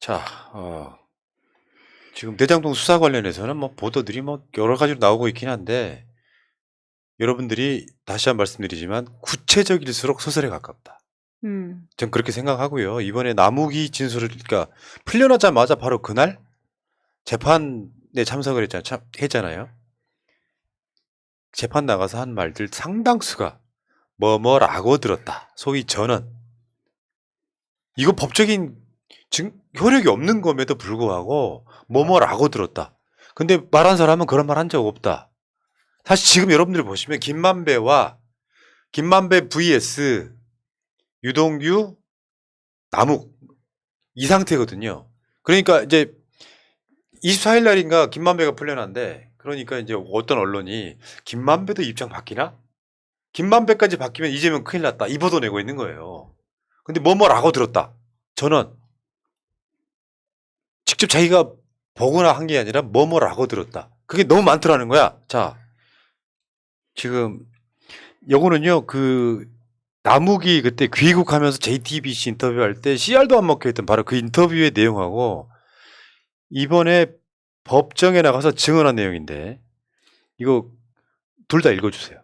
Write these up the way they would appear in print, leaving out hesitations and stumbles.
자, 지금 대장동 수사 관련해서는 뭐 보도들이 뭐 여러 가지로 나오고 있긴 한데 여러분들이 다시 한 번 말씀드리지만 구체적일수록 소설에 가깝다. 전 그렇게 생각하고요. 이번에 남욱이 진술을 그러니까 풀려나자마자 바로 그날 재판에 참석을 했잖아요. 재판 나가서 한 말들 상당수가 뭐뭐라고 들었다. 소위 전언. 이거 법적인 효력이 없는 것에도 불구하고 뭐뭐라고 들었다. 근데 말한 사람은 그런 말 한 적 없다. 사실 지금 여러분들 보시면 김만배 vs 유동규 남욱 이 상태거든요. 그러니까 이제 24일 날인가 김만배가 풀려난데 그러니까 이제 어떤 언론이 김만배도 입장 바뀌나? 김만배까지 바뀌면 이재명 큰일 났다. 이 보도 내고 있는 거예요. 근데 뭐뭐라고 들었다. 전원 직접 자기가 보거나 한 게 아니라 뭐뭐라고 들었다. 그게 너무 많더라는 거야. 자, 지금 요거는요. 그 남욱이 그때 귀국하면서 JTBC 인터뷰할 때 CR도 안 먹혀있던 바로 그 인터뷰의 내용하고 이번에 법정에 나가서 증언한 내용인데 이거 둘 다 읽어주세요.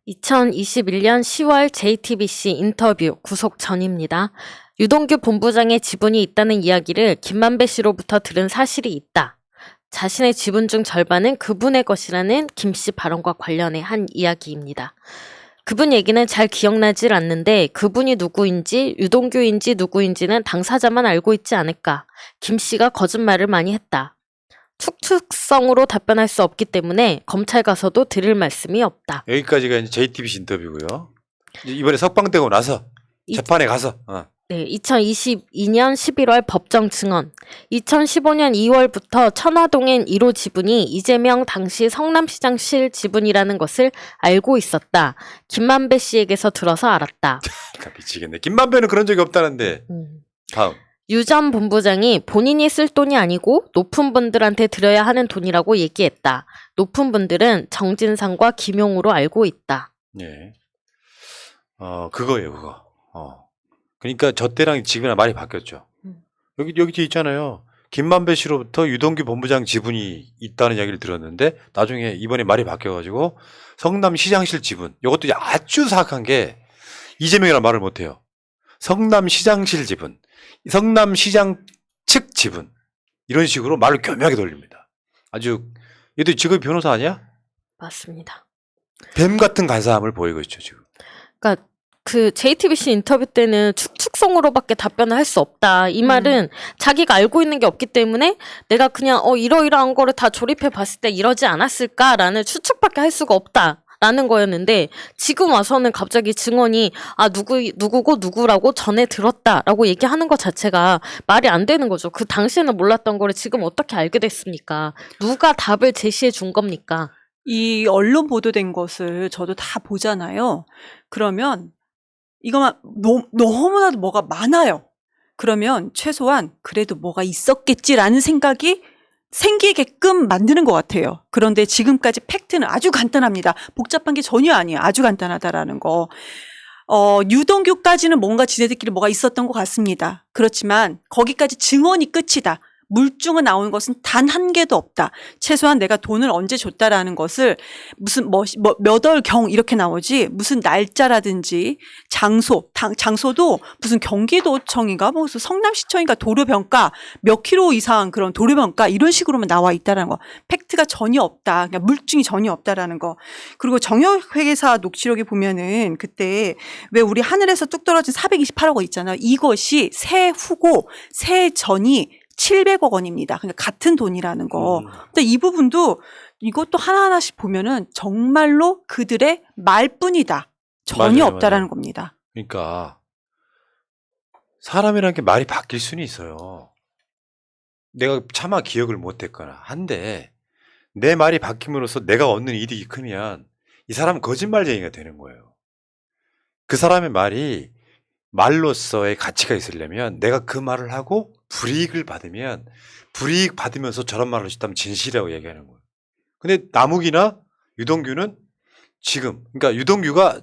2021년 10월 JTBC 인터뷰 구속 전입니다. 유동규 본부장의 지분이 있다는 이야기를 김만배 씨로부터 들은 사실이 있다. 자신의 지분 중 절반은 그분의 것이라는 김 씨 발언과 관련해 한 이야기입니다. 그분 얘기는 잘 기억나질 않는데 그분이 누구인지 유동규인지 누구인지는 당사자만 알고 있지 않을까. 김 씨가 거짓말을 많이 했다. 축축성으로 답변할 수 없기 때문에 검찰 가서도 드릴 말씀이 없다. 여기까지가 이제 JTBC 인터뷰고요. 이번에 석방되고 나서 재판에 가서 네, 2022년 11월 법정 증언. 2015년 2월부터 천화동엔 1호 지분이 이재명 당시 성남시장실 지분이라는 것을 알고 있었다. 김만배 씨에게서 들어서 알았다. 미치겠네. 김만배는 그런 적이 없다는데. 다음. 유 전 본부장이 본인이 쓸 돈이 아니고 높은 분들한테 드려야 하는 돈이라고 얘기했다. 높은 분들은 정진상과 김용우로 알고 있다. 네. 그거예요, 그거. 그러니까 저 때랑 지금이랑 말이 바뀌었죠. 여기 뒤에 있잖아요. 김만배 씨로부터 유동규 본부장 지분이 있다는 이야기를 들었는데 나중에 이번에 말이 바뀌어가지고 성남시장실 지분. 이것도 아주 사악한 게 이재명이란 말을 못해요. 성남시장실 지분, 성남시장 측 지분 이런 식으로 말을 교묘하게 돌립니다. 아주 얘도 직업이 변호사 아니야? 맞습니다. 뱀 같은 간사함을 보이고 있죠 지금. 그러니까 그 JTBC 인터뷰 때는 축축성으로밖에 답변을 할 수 없다. 이 말은 자기가 알고 있는 게 없기 때문에 내가 그냥 이러이러한 거를 다 조립해 봤을 때 이러지 않았을까라는 추측밖에 할 수가 없다. 라는 거였는데 지금 와서는 갑자기 증언이 누구고 누구라고 전에 들었다라고 얘기하는 것 자체가 말이 안 되는 거죠. 그 당시에는 몰랐던 거를 지금 어떻게 알게 됐습니까? 누가 답을 제시해 준 겁니까? 이 언론 보도된 것을 저도 다 보잖아요. 그러면 이거만 너무나도 뭐가 많아요. 그러면 최소한 그래도 뭐가 있었겠지라는 생각이 생기게끔 만드는 것 같아요. 그런데 지금까지 팩트는 아주 간단합니다. 복잡한 게 전혀 아니에요. 아주 간단하다라는 거. 유동규까지는 뭔가 지네들끼리 뭐가 있었던 것 같습니다. 그렇지만 거기까지 증언이 끝이다. 물증은 나오는 것은 단 한 개도 없다. 최소한 내가 돈을 언제 줬다라는 것을 무슨 몇 월경 이렇게 나오지 무슨 날짜라든지 장소도 무슨 경기도청인가 무슨 성남시청인가 도로변가 몇 킬로 이상 그런 도로변가 이런 식으로만 나와 있다라는 거. 팩트가 전혀 없다. 그러니까 물증이 전혀 없다라는 거. 그리고 정혁 회계사 녹취록에 보면은 그때 왜 우리 하늘에서 뚝 떨어진 428억 있잖아요. 이것이 세후고 세전이 700억 원입니다. 그러니까 같은 돈이라는 거. 근데 이 부분도 이것도 하나하나씩 보면은 정말로 그들의 말뿐이다. 전혀 맞아요, 없다라는 맞아요. 겁니다. 그러니까 사람이라는 게 말이 바뀔 수는 있어요. 내가 차마 기억을 못했거나 한데 내 말이 바뀜으로써 내가 얻는 이득이 크면 이 사람은 거짓말쟁이가 되는 거예요. 그 사람의 말이 말로서의 가치가 있으려면 내가 그 말을 하고 불이익을 받으면 불이익 받으면서 저런 말을 하셨다면 진실이라고 얘기하는 거예요. 근데 남욱이나 유동규는 지금 그러니까 유동규가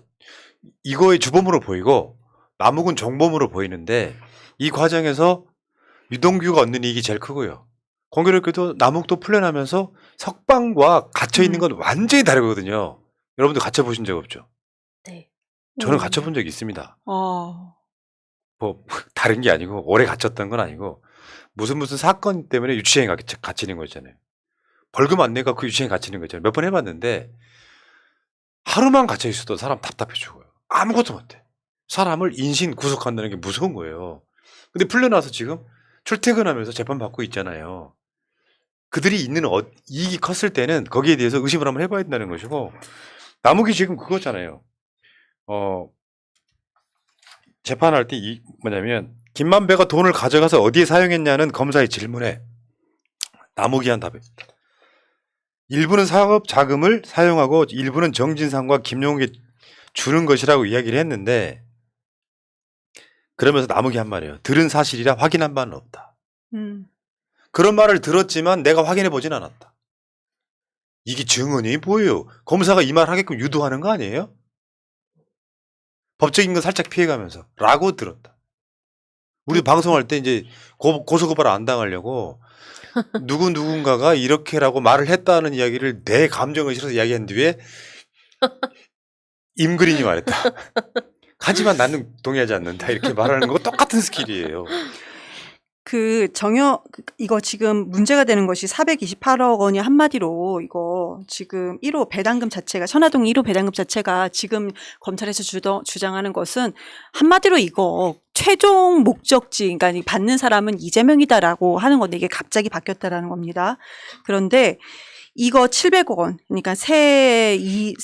이거의 주범으로 보이고 남욱은 정범으로 보이는데 이 과정에서 유동규가 얻는 이익이 제일 크고요. 공교롭게도 남욱도 풀려나면서 석방과 갇혀 있는 건 완전히 다르거든요. 여러분들 갇혀 보신 적 없죠? 네. 저는 갇혀 본 적이 있습니다. 뭐 다른 게 아니고 오래 갇혔던 건 아니고 무슨 사건 때문에 유치장에 갇히는 거 있잖아요. 벌금 안 내가 그 유치장에 갇히는 거 있잖아요. 몇 번 해봤는데 하루만 갇혀 있어도 사람 답답해 죽어요. 아무것도 못해. 사람을 인신 구속한다는 게 무서운 거예요. 근데 풀려나서 지금 출퇴근하면서 재판받고 있잖아요. 그들이 있는 이익이 컸을 때는 거기에 대해서 의심을 한번 해봐야 된다는 것이고, 남욱이 지금 그거잖아요. 재판할 때 뭐냐면 김만배가 돈을 가져가서 어디에 사용했냐는 검사의 질문에 남욱이 한 답입니다. 일부는 사업 자금을 사용하고 일부는 정진상과 김용욱에 주는 것이라고 이야기를 했는데, 그러면서 남욱이 한 말이에요. 들은 사실이라 확인한 바는 없다. 그런 말을 들었지만 내가 확인해 보진 않았다. 이게 증언이 뭐예요? 검사가 이 말 하게끔 유도하는 거 아니에요? 법적인 건 살짝 피해가면서 라고 들었다. 우리 방송할 때 이제 고소고발 안 당하려고 누군가가 이렇게라고 말을 했다는 이야기를 내 감정을 실어서 이야기한 뒤에 임그린이 말했다. 하지만 나는 동의하지 않는다. 이렇게 말하는 거 똑같은 스킬이에요. 이거 지금 문제가 되는 것이 428억 원이 한마디로 이거 지금 1호 배당금 자체가, 천화동 1호 배당금 자체가 지금 검찰에서 주장하는 것은 한마디로 이거 최종 목적지, 그러니까 받는 사람은 이재명이다라고 하는 건데 이게 갑자기 바뀌었다라는 겁니다. 그런데 이거 700억 원, 그러니까 세후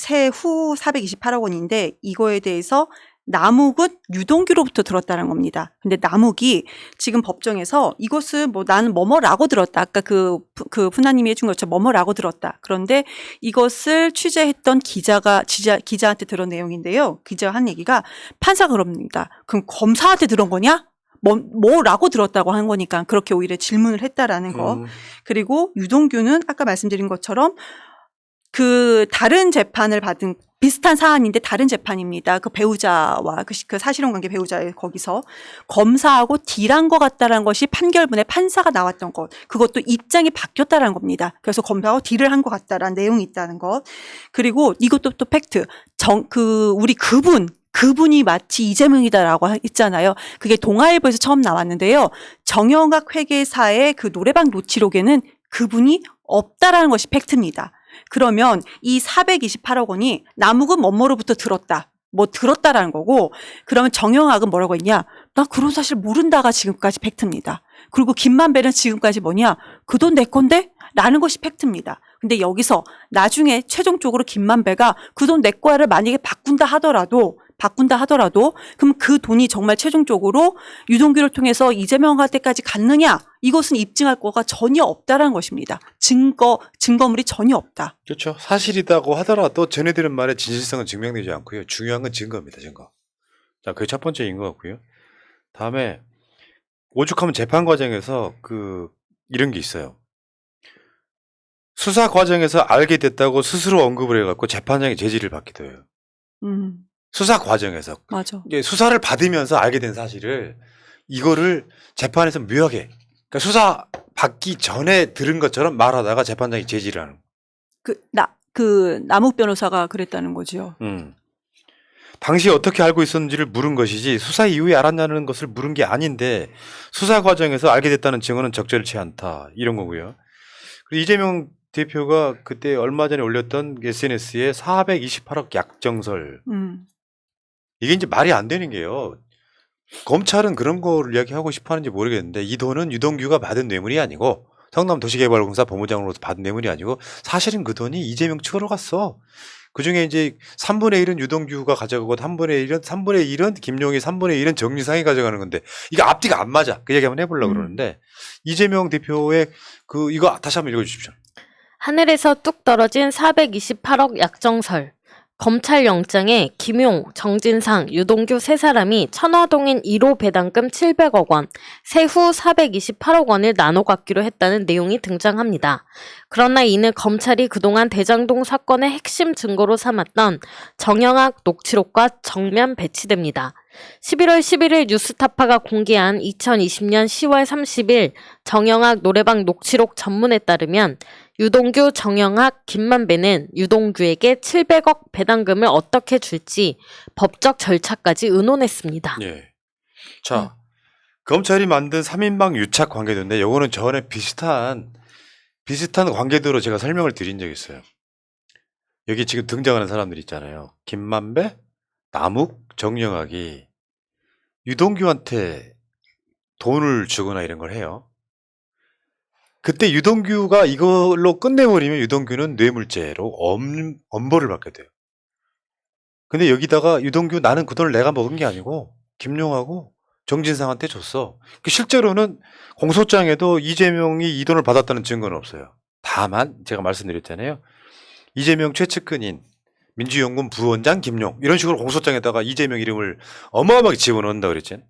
428억 원인데 이거에 대해서 남욱은 유동규로부터 들었다는 겁니다. 근데 남욱이 지금 법정에서 이것은 뭐 나는 뭐뭐라고 들었다. 아까 그 푸나님이 해준 것처럼 뭐뭐라고 들었다. 그런데 이것을 취재했던 기자한테 들은 내용인데요. 기자가 한 얘기가 판사가 그럽니다. 그럼 검사한테 들은 거냐? 뭐라고 들었다고 한 거니까 그렇게 오히려 질문을 했다라는 거. 그리고 유동규는 아까 말씀드린 것처럼 그 다른 재판을 받은 비슷한 사안인데 다른 재판입니다. 그 배우자와 그 사실혼 관계 배우자의 거기서 검사하고 딜한 것 같다라는 것이 판결문에 판사가 나왔던 것. 그것도 입장이 바뀌었다라는 겁니다. 그래서 검사하고 딜을 한 것 같다라는 내용이 있다는 것. 그리고 이것도 또 팩트. 우리 그분이 마치 이재명이다라고 했잖아요. 그게 동아일보에서 처음 나왔는데요. 정영학 회계사의 그 노래방 녹취록에는 그분이 없다라는 것이 팩트입니다. 그러면 이 428억 원이 남욱은 뭐뭐로부터 들었다라는 거고, 그러면 정영학은 뭐라고 했냐? 나 그런 사실 모른다가 지금까지 팩트입니다. 그리고 김만배는 지금까지 뭐냐? 그 돈 내 건데? 라는 것이 팩트입니다. 근데 여기서 나중에 최종적으로 김만배가 그 돈 내 거야를 만약에 바꾼다 하더라도 그럼 그 돈이 정말 최종적으로 유동규를 통해서 이재명한테까지 갔느냐? 이것은 입증할 거가 전혀 없다라는 것입니다. 증거물이 전혀 없다. 그렇죠. 사실이라고 하더라도 전해드린 말의 진실성은 증명되지 않고요. 중요한 건 증거입니다. 증거. 자, 그게 첫 번째인 것 같고요. 다음에 오죽하면 재판 과정에서 이런 게 있어요. 수사 과정에서 알게 됐다고 스스로 언급을 해갖고 재판장이 제지를 받기도 해요. 수사 과정에서. 맞아. 이게 수사를 받으면서 알게 된 사실을 이거를 재판에서 묘하게, 그러니까 수사 받기 전에 들은 것처럼 말하다가 재판장이 제지를 하는. 남욱 변호사가 그랬다는 거죠. 당시 어떻게 알고 있었는지를 물은 것이지 수사 이후에 알았냐는 것을 물은 게 아닌데 수사 과정에서 알게 됐다는 증언은 적절치 않다. 이런 거고요. 그리고 이재명 대표가 그때 얼마 전에 올렸던 SNS에 428억 약정설. 이게 이제 말이 안 되는 게요. 검찰은 그런 거를 이야기하고 싶어 하는지 모르겠는데 이 돈은 유동규가 받은 뇌물이 아니고 성남도시개발공사 본부장으로서 받은 뇌물이 아니고 사실은 그 돈이 이재명 측으로 갔어. 그중에 이제 3분의 1은 유동규가 가져가고 3분의 1은 김용희, 3분의 1은 정진상이 가져가는 건데 이거 앞뒤가 안 맞아. 그 얘기 한번 해보려고 그러는데 이재명 대표의 이거 다시 한번 읽어주십시오. 하늘에서 뚝 떨어진 428억 약정설. 검찰 영장에 김용, 정진상, 유동규 세 사람이 천화동인 1호 배당금 700억 원, 세후 428억 원을 나눠 갖기로 했다는 내용이 등장합니다. 그러나 이는 검찰이 그동안 대장동 사건의 핵심 증거로 삼았던 정영학 녹취록과 정면 배치됩니다. 11월 11일 뉴스타파가 공개한 2020년 10월 30일 정영학 노래방 녹취록 전문에 따르면 유동규, 정영학, 김만배는 유동규에게 700억 배당금을 어떻게 줄지 법적 절차까지 의논했습니다. 예. 자, 검찰이 만든 3인방 유착 관계도인데 요거는 전에 비슷한 관계도로 제가 설명을 드린 적이 있어요. 여기 지금 등장하는 사람들 있잖아요. 김만배, 남욱, 정영학이 유동규한테 돈을 주거나 이런 걸 해요. 그때 유동규가 이걸로 끝내버리면 유동규는 뇌물죄로 엄벌을 받게 돼요. 근데 여기다가 유동규 나는 그 돈을 내가 먹은 게 아니고 김용하고 정진상한테 줬어. 실제로는 공소장에도 이재명이 이 돈을 받았다는 증거는 없어요. 다만 제가 말씀드렸잖아요. 이재명 최측근인 민주연구원 부원장 김용 이런 식으로 공소장에다가 이재명 이름을 어마어마하게 집어넣는다 그랬잖아요.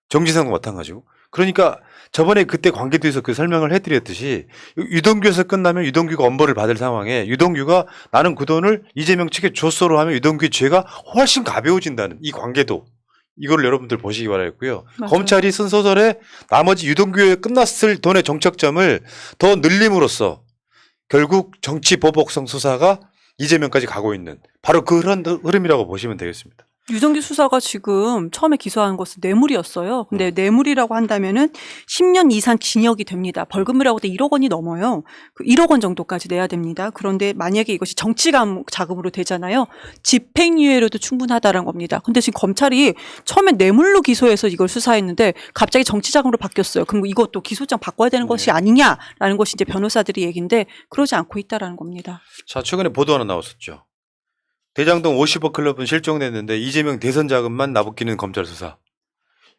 정진상도 마찬가지고. 그러니까 저번에 그때 관계도에서 그 설명을 해드렸듯이 유동규에서 끝나면 유동규가 엄벌을 받을 상황에 유동규가 나는 그 돈을 이재명 측에 줬어로 하면 유동규의 죄가 훨씬 가벼워진다는 이 관계도. 이걸 여러분들 보시기 바라겠고요. 맞아요. 검찰이 쓴 소설에 나머지 유동규에 끝났을 돈의 정착점을 더 늘림으로써 결국 정치 보복성 수사가 이재명까지 가고 있는 바로 그런 흐름이라고 보시면 되겠습니다. 유동규 수사가 지금 처음에 기소한 것은 뇌물이었어요. 근데 뇌물이라고 한다면은 10년 이상 징역이 됩니다. 벌금이라고 해도 1억 원이 넘어요. 그 1억 원 정도까지 내야 됩니다. 그런데 만약에 이것이 정치 자금으로 되잖아요. 집행유예로도 충분하다는 겁니다. 근데 지금 검찰이 처음에 뇌물로 기소해서 이걸 수사했는데 갑자기 정치 자금으로 바뀌었어요. 그럼 이것도 기소장 바꿔야 되는 것이 아니냐라는 것이 이제 변호사들이 얘기인데 그러지 않고 있다라는 겁니다. 자, 최근에 보도 하나 나왔었죠. 대장동 50억 클럽은 실종됐는데 이재명 대선 자금만 나부끼는 검찰 수사.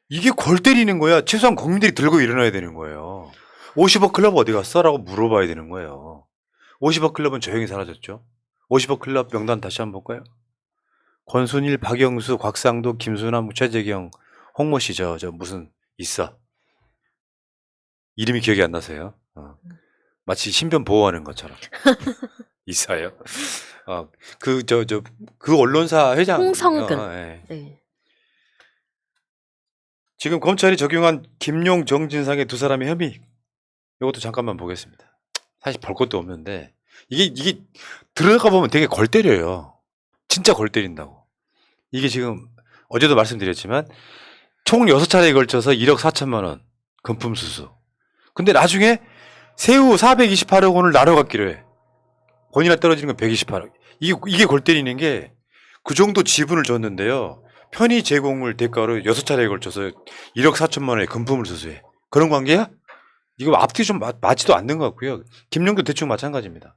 이게 골 때리는 거야. 최소한 국민들이 들고 일어나야 되는 거예요. 50억 클럽 어디 갔어? 라고 물어봐야 되는 거예요. 50억 클럽은 조용히 사라졌죠. 50억 클럽 명단 다시 한번 볼까요? 권순일, 박영수, 곽상도, 김수남, 최재경, 홍모 씨 저 무슨 있어. 이름이 기억이 안 나세요? 마치 신변 보호하는 것처럼. 있어요. 그 언론사 회장. 홍성근. 예. 네. 지금 검찰이 적용한 김용, 정진상의 두 사람의 혐의. 이것도 잠깐만 보겠습니다. 사실 볼 것도 없는데 이게 들어가 보면 되게 골 때려요. 진짜 골 때린다고. 이게 지금 어제도 말씀드렸지만 총 6차례에 걸쳐서 1억 4천만 원 금품 수수. 근데 나중에 세후 428억 원을 나눠 갖기로 해. 권위가 떨어지는 건 128억. 이게 골 때리는 게 그 정도 지분을 줬는데요. 편의 제공을 대가로 6차례에 걸쳐서 1억 4천만 원의 금품을 수수해. 그런 관계야? 이거 앞뒤 좀 맞지도 않는 것 같고요. 김용도 대충 마찬가지입니다.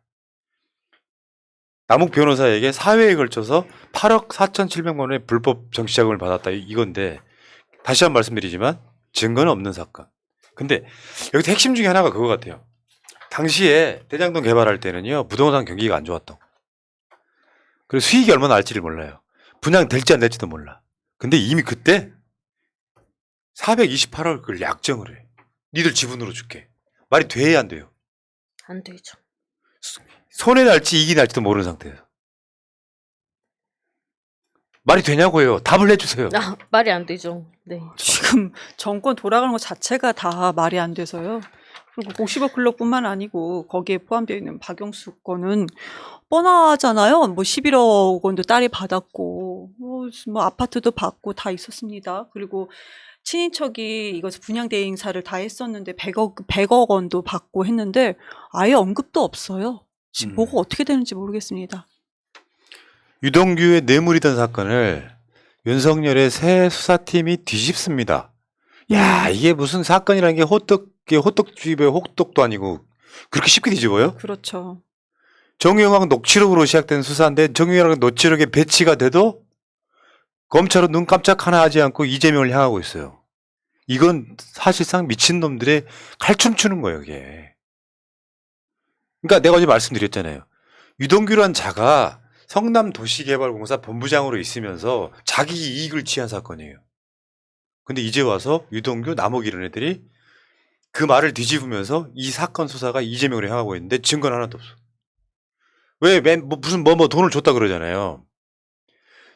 남욱 변호사에게 4회에 걸쳐서 8억 4,700만 원의 불법 정치자금을 받았다 이건데 다시 한번 말씀드리지만 증거는 없는 사건. 근데 여기서 핵심 중에 하나가 그거 같아요. 당시에 대장동 개발할 때는요. 부동산 경기가 안 좋았던. 그리고 수익이 얼마나 날지를 몰라요. 분양될지 안 될지도 몰라. 근데 이미 그때 428억을 약정을 해. 니들 지분으로 줄게. 말이 돼야 안 돼요. 안 되죠. 손해 날지 이익이 날지도 모르는 상태예요. 말이 되냐고요. 답을 해주세요. 말이 안 되죠. 네. 지금 정권 돌아가는 것 자체가 다 말이 안 돼서요. 그리고 50억 클럽뿐만 아니고 거기에 포함되어 있는 박영수 건은 뻔하잖아요. 뭐 11억 원도 딸이 받았고 뭐 아파트도 받고 다 있었습니다. 그리고 친인척이 이것을 분양대행사를 다 했었는데 100억 원도 받고 했는데 아예 언급도 없어요. 지금 뭐가 어떻게 되는지 모르겠습니다. 유동규의 뇌물이던 사건을 윤석열의 새 수사팀이 뒤집습니다. 야, 이게 무슨 사건이라는 게 호떡집의 호떡도 아니고 그렇게 쉽게 뒤집어요? 그렇죠. 정영학 녹취록으로 시작된 수사인데 정영학 녹취록에 배치가 돼도 검찰은 눈 깜짝 하나 하지 않고 이재명을 향하고 있어요. 이건 사실상 미친놈들의 칼춤 추는 거예요, 이게. 그러니까 내가 어제 말씀드렸잖아요. 유동규란 자가 성남도시개발공사 본부장으로 있으면서 자기 이익을 취한 사건이에요. 근데 이제 와서 유동규, 남욱 이런 애들이 그 말을 뒤집으면서 이 사건 수사가 이재명을 향하고 있는데 증거는 하나도 없어. 왜 무슨 돈을 줬다 그러잖아요.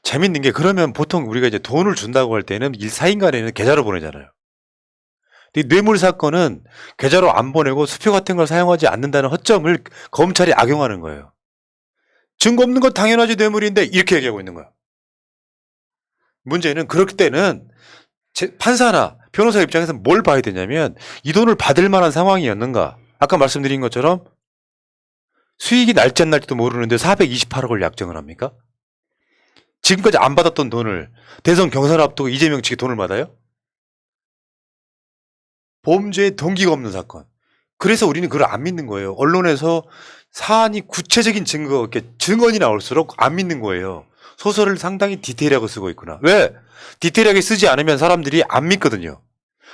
재밌는 게 그러면 보통 우리가 이제 돈을 준다고 할 때는 사인간에는 계좌로 보내잖아요. 근데 뇌물 사건은 계좌로 안 보내고 수표 같은 걸 사용하지 않는다는 허점을 검찰이 악용하는 거예요. 증거 없는 건 당연하지 뇌물인데 이렇게 얘기하고 있는 거야. 문제는 그럴 때는 판사나 변호사 입장에서 뭘 봐야 되냐면 이 돈을 받을 만한 상황이었는가. 아까 말씀드린 것처럼 수익이 날지 안 날지도 모르는데 428억을 약정을 합니까? 지금까지 안 받았던 돈을 대선 경선 앞두고 이재명 측에 돈을 받아요? 범죄의 동기가 없는 사건. 그래서 우리는 그걸 안 믿는 거예요. 언론에서 사안이 구체적인 증거, 이렇게 증언이 나올수록 안 믿는 거예요. 소설을 상당히 디테일하게 쓰고 있구나. 왜? 디테일하게 쓰지 않으면 사람들이 안 믿거든요.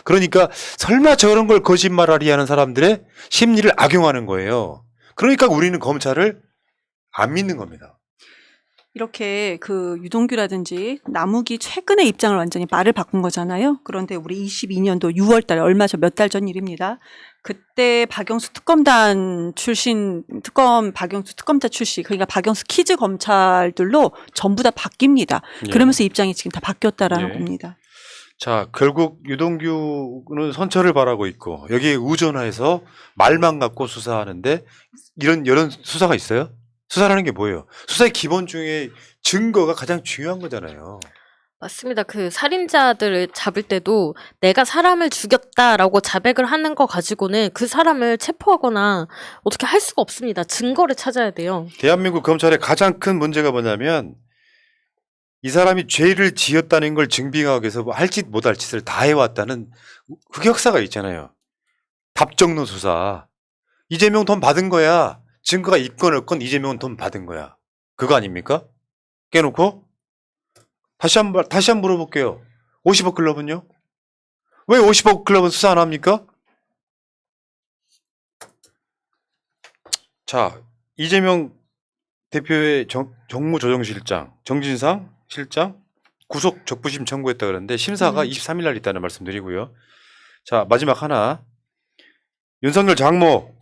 그러니까 설마 저런 걸 거짓말하리 하는 사람들의 심리를 악용하는 거예요. 그러니까 우리는 검찰을 안 믿는 겁니다. 이렇게 그 유동규라든지 남욱이 최근에 입장을 완전히 말을 바꾼 거잖아요. 그런데 우리 22년도 6월 달에 얼마 전 몇 달 전 일입니다. 그때 박영수 특검단 출신 박영수 특검자 출신 그러니까 박영수 키즈 검찰들로 전부 다 바뀝니다. 예. 그러면서 입장이 지금 다 바뀌었다라는 예. 겁니다. 자, 결국 유동규는 선처를 바라고 있고 여기에 의존해서 말만 갖고 수사하는데 이런 수사가 있어요? 수사라는 게 뭐예요? 수사의 기본 중에 증거가 가장 중요한 거잖아요. 맞습니다. 그 살인자들을 잡을 때도 내가 사람을 죽였다라고 자백을 하는 거 가지고는 그 사람을 체포하거나 어떻게 할 수가 없습니다. 증거를 찾아야 돼요. 대한민국 검찰의 가장 큰 문제가 뭐냐면 이 사람이 죄를 지었다는 걸 증빙하기 위해서 할 짓 못할 짓을 다 해왔다는 흑역사가 있잖아요. 답정너 수사. 이재명 돈 받은 거야. 증거가 있건 없건 이재명은 돈 받은 거야. 그거 아닙니까? 깨놓고 다시 한 번 물어볼게요. 50억 클럽은요? 왜 50억 클럽은 수사 안 합니까? 자, 이재명 대표의 정무조정실장 정진상 실장 구속 적부심 청구했다 그러는데 심사가 23일 날 있다는 말씀드리고요. 자, 마지막 하나. 윤석열 장모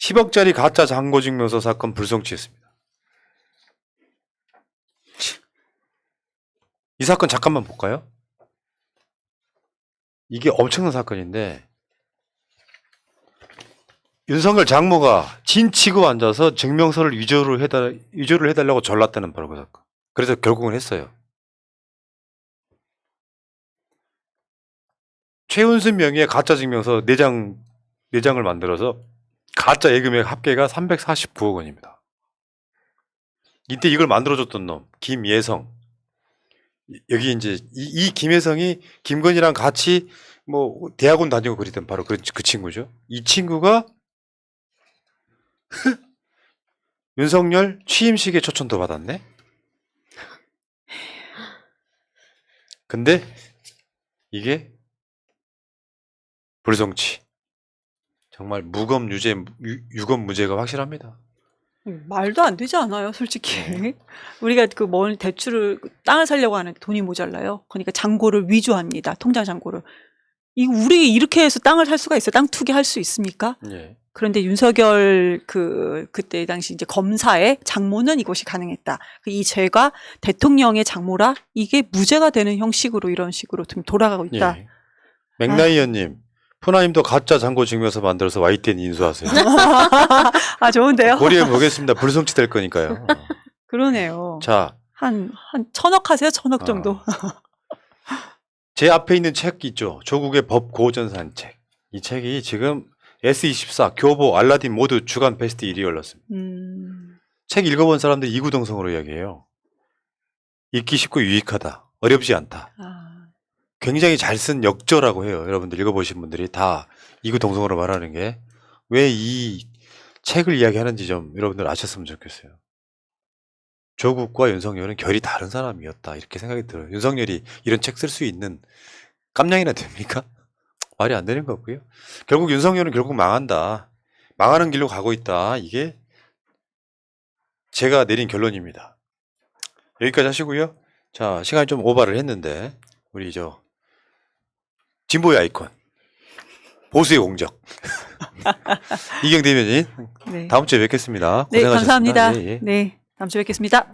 10억짜리 가짜 잔고증명서 사건 불송치했습니다. 이 사건 잠깐만 볼까요? 이게 엄청난 사건인데 윤석열 장모가 진치고 앉아서 증명서를 위조를 해달라고 전랐다는 바로 그 사건. 그래서 결국은 했어요. 최은순 명의의 가짜 증명서 4장을 만들어서 가짜 예금액 합계가 349억 원입니다. 이때 이걸 만들어줬던 놈 김예성. 여기 이제 이 김예성이 김건희랑 같이 뭐 대학원 다니고 그랬던 바로 그 친구죠. 이 친구가 윤석열 취임식에 초청도 받았네. 근데 이게 불송치. 정말 유검 무죄가 확실합니다. 말도 안 되지 않아요, 솔직히. 우리가 그 뭔 대출을 땅을 사려고 하는데 돈이 모자라요. 그러니까 잔고를 위조합니다. 통장 잔고를. 우리 이렇게 해서 땅을 살 수가 있어요? 땅 투기할 수 있습니까? 예. 그런데 윤석열 그때 당시 이제 검사의 장모는 이것이 가능했다. 이 죄가 대통령의 장모라 이게 무죄가 되는 형식으로 이런 식으로 좀 돌아가고 있다. 예. 맥라이언님, 푸나님도 가짜 잔고 증명서 만들어서 YTN 인수하세요. 아, 좋은데요? 고려해 보겠습니다. 불송치 될 거니까요. 그러네요. 자, 한 1,000억 하세요? 1,000억 정도. 제 앞에 있는 책 있죠. 조국의 법 고전산 책. 이 책이 지금 S24, 교보, 알라딘 모두 주간 베스트 1위 올랐습니다. 책 읽어본 사람들 이구동성으로 이야기해요. 읽기 쉽고 유익하다. 어렵지 않다. 굉장히 잘 쓴 역저라고 해요. 여러분들 읽어보신 분들이 다 이구동성으로 말하는 게 왜 이 책을 이야기하는지 좀 여러분들 아셨으면 좋겠어요. 조국과 윤석열은 결이 다른 사람이었다. 이렇게 생각이 들어요. 윤석열이 이런 책 쓸 수 있는 깜냥이나 됩니까? 말이 안 되는 거고요. 결국 윤석열은 결국 망한다. 망하는 길로 가고 있다. 이게 제가 내린 결론입니다. 여기까지 하시고요. 자, 시간이 좀 오버를 했는데 우리 진보의 아이콘 보수의 공적 이경 대변인 네. 다음 주에 뵙겠습니다. 네, 고생하셨습니다. 감사합니다. 예, 예. 네, 다음 주에 뵙겠습니다.